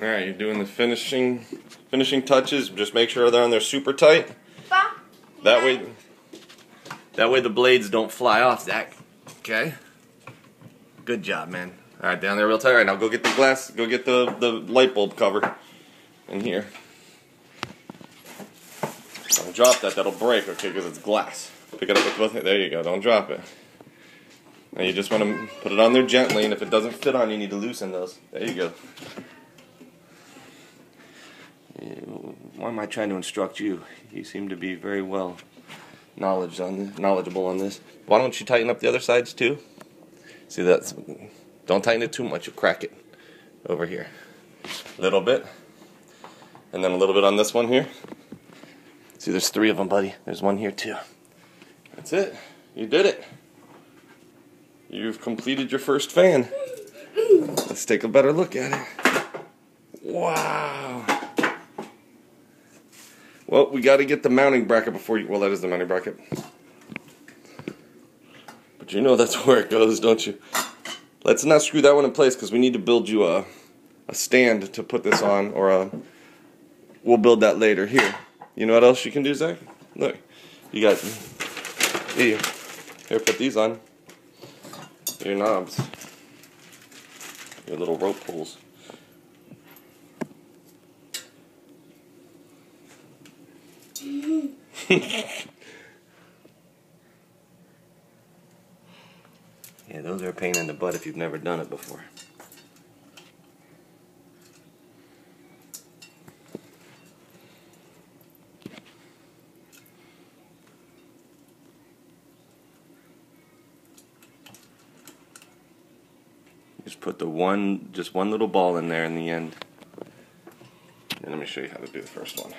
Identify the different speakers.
Speaker 1: Alright, you're doing the finishing touches. Just make sure they're on there super tight. That way the blades don't fly off, Zach. Okay? Good job, man. Alright, down there real tight. Alright, now go get the glass, go get the light bulb cover in here. Don't drop that, that'll break, okay, because it's glass. Pick it up with both hands. There you go, don't drop it. Now you just want to put it on there gently, and if it doesn't fit on, you need to loosen those. There you go. Why am I trying to instruct you? You seem to be very well knowledgeable on this. Why don't you tighten up the other sides too? See, don't tighten it too much, you'll crack it over here. A little bit. And then a little bit on this one here. See, there's 3 of them, buddy. There's one here too. That's it. You did it. You've completed your first fan. Let's take a better look at it. Wow. Well, we got to get the mounting bracket before you... Well, that is the mounting bracket. But you know that's where it goes, don't you? Let's not screw that one in place because we need to build you a stand to put this on, or we'll build that later. Here. You know what else you can do, Zach? Look. You got... Here, put these on. Your knobs. Your little rope pulls. Yeah, those are a pain in the butt if you've never done it before. Just put just one little ball in there in the end. And let me show you how to do the first one.